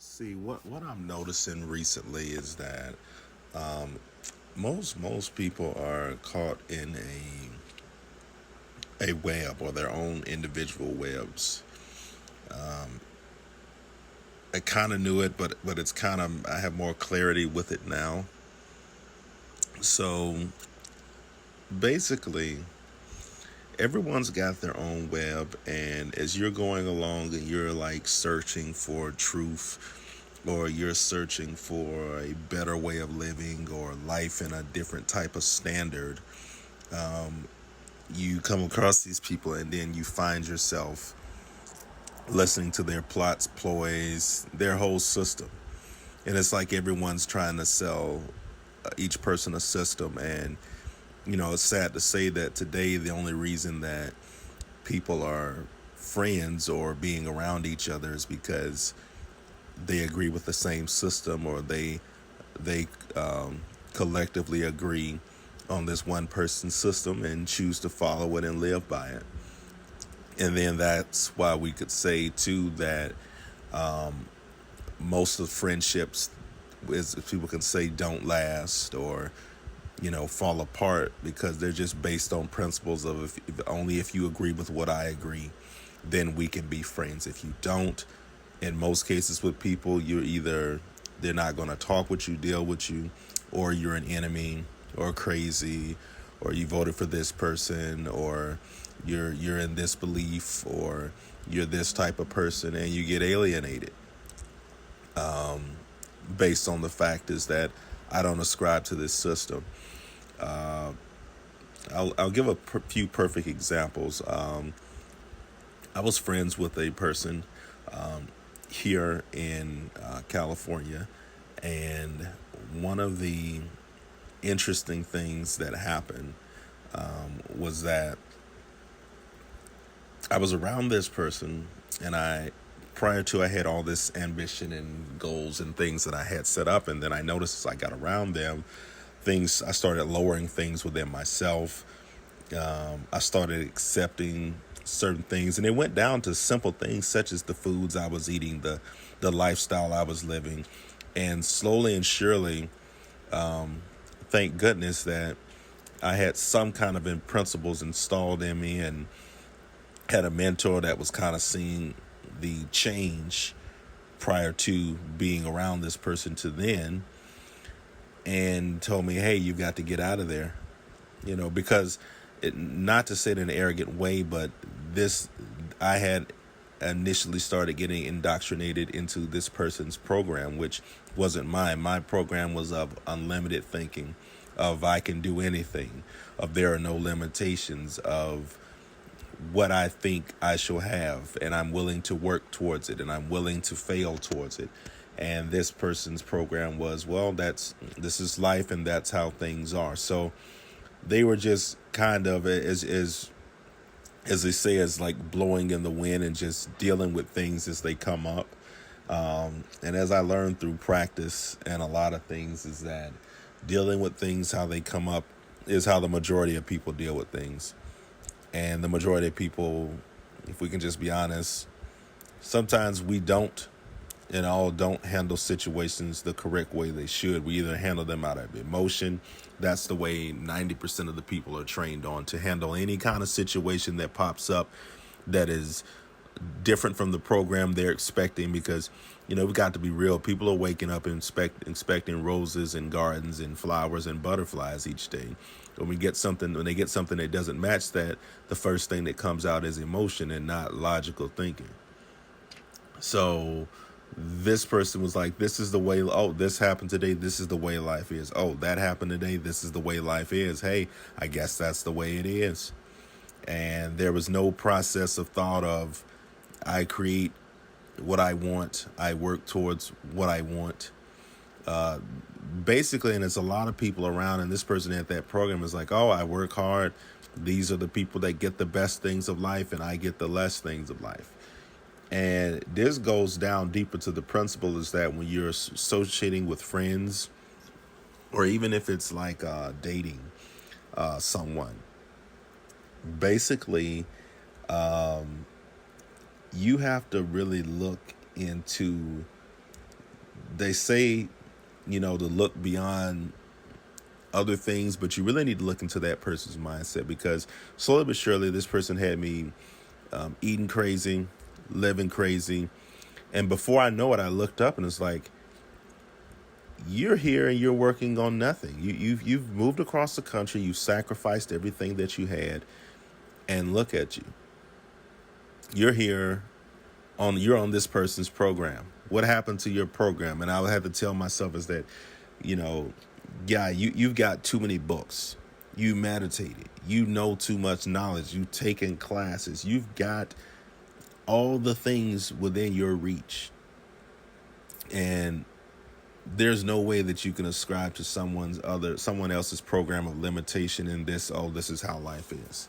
See, what I'm noticing recently is that most people are caught in a web or their own individual webs. I kind of knew it, but it's kind of I have more clarity with it now. So basically, everyone's got their own web, and as you're going along and you're like searching for truth, or you're searching for a better way of living or life in a different type of standard, you come across these people and then you find yourself listening to their plots, ploys, their whole system. And it's like everyone's trying to sell each person a system. And, it's sad to say that today the only reason that people are friends or being around each other is because they agree with the same system, or they collectively agree on this one person's system and choose to follow it and live by it. And then that's why we could say too that most of friendships, as people can say, don't last, or fall apart, because they're just based on principles of if only if you agree with what I agree, then we can be friends. If you don't, in most cases with people, you're either they're not going to talk with you, deal with you, or you're an enemy, or crazy, or you voted for this person, or you're in this belief, or you're this type of person, and you get alienated based on the fact is that I don't ascribe to this system. I'll give a few perfect examples. I was friends with a person here in California, and one of the interesting things that happened was that I was around this person, and prior to I had all this ambition and goals and things that I had set up, and then I noticed as I got around them, I started lowering things within myself. I started accepting certain things, and it went down to simple things such as the foods I was eating, the lifestyle I was living, and slowly and surely, thank goodness that I had some kind of principles installed in me, and had a mentor that was kind of seeing the change prior to being around this person to then, and told me, hey, you've got to get out of there. Because not to say it in an arrogant way, but I had initially started getting indoctrinated into this person's program, which wasn't mine. My program was of unlimited thinking, of I can do anything, of there are no limitations, of what I think I shall have, and I'm willing to work towards it, and I'm willing to fail towards it. And this person's program was, well, this is life, and that's how things are. So they were just kind of as they say, as like blowing in the wind and just dealing with things as they come up. And as I learned through practice and a lot of things, is that dealing with things how they come up is how the majority of people deal with things. And the majority of people, if we can just be honest, sometimes we don't handle situations the correct way they should. We either handle them out of emotion. That's the way 90% of the people are trained on, to handle any kind of situation that pops up that is different from the program they're expecting. Because we got to be real, people are waking up and expecting roses and gardens and flowers and butterflies each day. When they get something that doesn't match that, the first thing that comes out is emotion and not logical thinking. So this person was like, this is the way, oh, this happened today, this is the way life is. Oh, that happened today, this is the way life is. Hey, I guess that's the way it is. And there was no process of thought of, I create what I want, I work towards what I want. Basically, and there's a lot of people around, and this person at that program is like, oh, I work hard, these are the people that get the best things of life, and I get the less things of life. And this goes down deeper to the principle, is that when you're associating with friends, or even if it's like dating someone, basically you have to really look into they say, to look beyond other things, but you really need to look into that person's mindset, because slowly but surely this person had me eating crazy, living crazy. And before I know it, I looked up and it's like, you're here and you're working on nothing. You've moved across the country, you've sacrificed everything that you had, and look at you. You're here you're on this person's program. What happened to your program? And I would have to tell myself is that, you know, yeah, you've got too many books. You meditated. You know too much knowledge. You've taken classes. You've got all the things within your reach. And there's no way that you can ascribe to someone else's program of limitation in this, oh, this is how life is.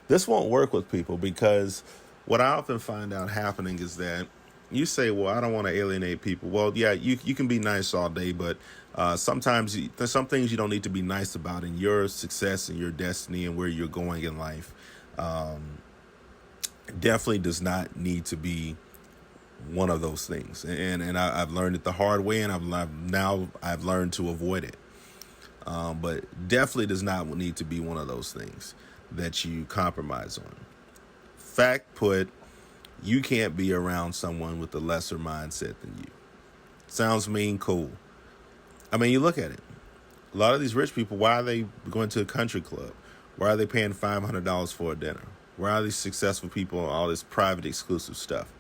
This won't work with people, because what I often find out happening is that you say, well, I don't want to alienate people. Well, yeah, you can be nice all day, but sometimes there's some things you don't need to be nice about in your success and your destiny and where you're going in life. Definitely does not need to be one of those things. And I've learned it the hard way, and I've learned to avoid it. But definitely does not need to be one of those things that you compromise on. Fact put, you can't be around someone with a lesser mindset than you. Sounds mean, cool. I mean, you look at it. A lot of these rich people, why are they going to a country club? Why are they paying $500 for a dinner? Why are these successful people on all this private exclusive stuff?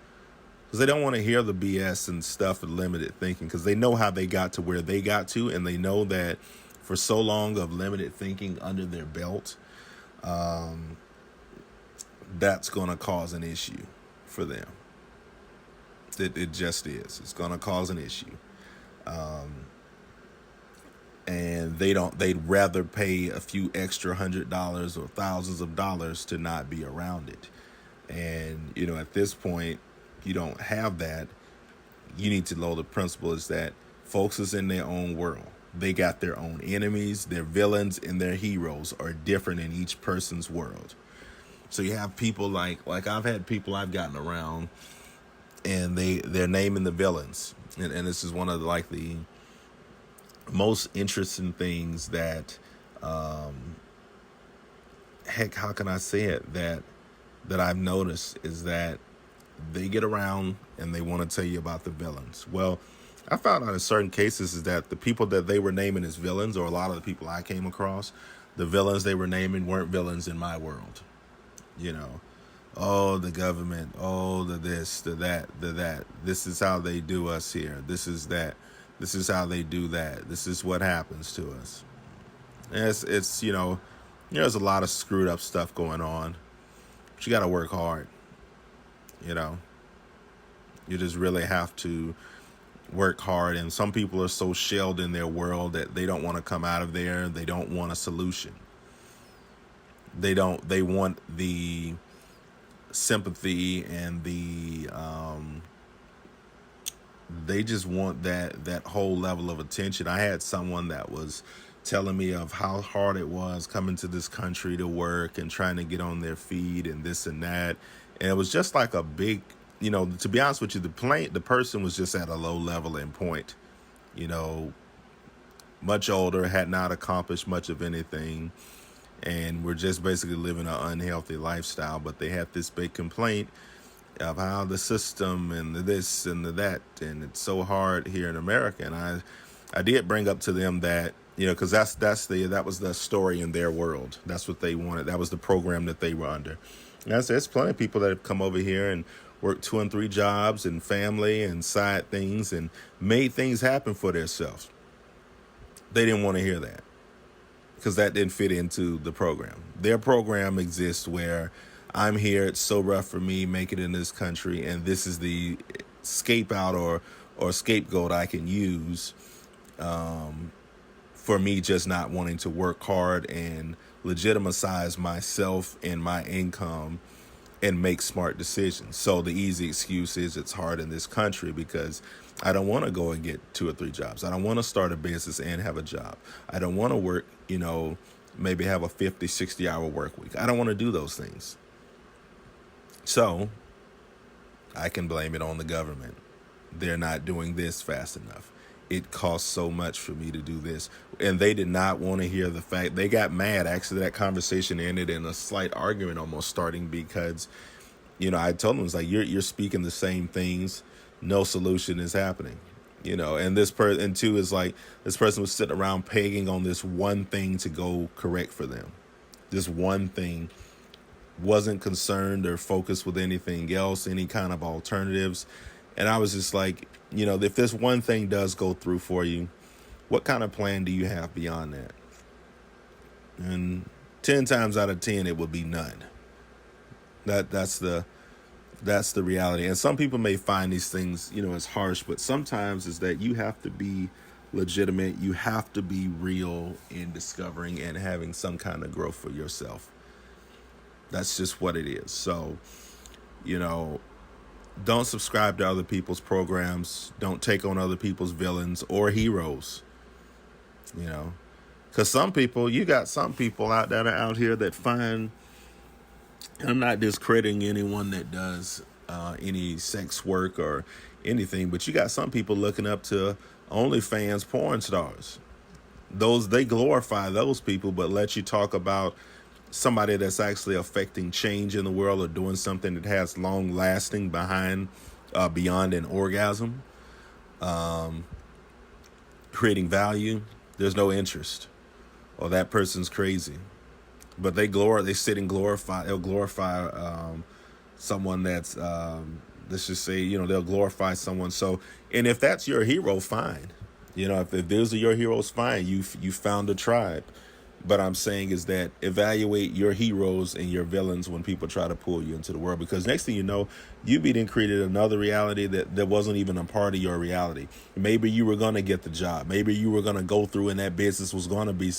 Because they don't want to hear the BS and stuff and limited thinking, because they know how they got to where they got to, and they know that for so long of limited thinking under their belt, that's going to cause an issue for them. It just is. It's going to cause an issue. And they'd rather pay a few extra $100 or thousands of dollars to not be around it. And, at this point, you don't have that. You need to know the principle is that folks is in their own world. They got their own enemies, their villains, and their heroes are different in each person's world. So you have people like I've had people I've gotten around, and they're naming the villains. And this is one of the most interesting things that, how can I say it, that I've noticed is that they get around and they want to tell you about the villains. Well, I found out in certain cases is that the people that they were naming as villains, or a lot of the people I came across, the villains they were naming weren't villains in my world. Oh, the government, oh, the this, the that, the that. This is how they do us here. This is that. This is how they do that. This is what happens to us. And it's there's a lot of screwed up stuff going on. But you got to work hard. You just really have to work hard. And some people are so shelled in their world that they don't want to come out of there. They don't want a solution. They want the sympathy and they just want that whole level of attention. I had someone that was telling me of how hard it was coming to this country to work and trying to get on their feet and this and that. And it was just like a big, to be honest with you, the person was just at a low level and point, much older, had not accomplished much of anything, and were just basically living an unhealthy lifestyle. But they had this big complaint of how the system and the this and the that, and it's so hard here in America. And I did bring up to them that, because that was the story in their world. That's what they wanted. That was the program that they were under. And I said, there's plenty of people that have come over here and worked 2 and 3 jobs and family and side things and made things happen for themselves. They didn't want to hear that, because that didn't fit into the program. Their program exists where I'm here, it's so rough for me, make it in this country, and this is the scapegoat or scapegoat I can use for me just not wanting to work hard and legitimize myself and my income and make smart decisions. So the easy excuse is it's hard in this country because I don't want to go and get 2 or 3 jobs. I don't want to start a business and have a job. I don't want to work, maybe have a 50, 60-hour work week. I don't want to do those things. So I can blame it on the government. They're not doing this fast enough. it costs so much for me to do this. And they did not want to hear the fact. They got mad. Actually, that conversation ended in a slight argument almost starting because, I told them, it's like, you're speaking the same things. No solution is happening. And this person, and two, is like, this person was sitting around pegging on this one thing to go correct for them. This one thing, wasn't concerned or focused with anything else, any kind of alternatives. And I was just like, if this one thing does go through for you, what kind of plan do you have beyond that? And 10 times out of 10, it would be none. That's the reality. And some people may find these things, as harsh, but sometimes is that you have to be legitimate. You have to be real in discovering and having some kind of growth for yourself. That's just what it is. So, don't subscribe to other people's programs. Don't take on other people's villains or heroes. Because you got some people out here that find, I'm not discrediting anyone that does any sex work or anything, but you got some people looking up to OnlyFans porn stars. They glorify those people, but let you talk about somebody that's actually affecting change in the world or doing something that has long lasting beyond an orgasm, creating value. There's no interest, or that person's crazy. But they sit and they'll glorify someone that's, let's just say, they'll glorify someone. So, and if that's your hero, fine. If those are your heroes, fine. You found a tribe. But I'm saying is that evaluate your heroes and your villains when people try to pull you into the world, because next thing you know, you being created another reality that wasn't even a part of your reality. Maybe you were going to get the job. Maybe you were going to go through and that business was going to be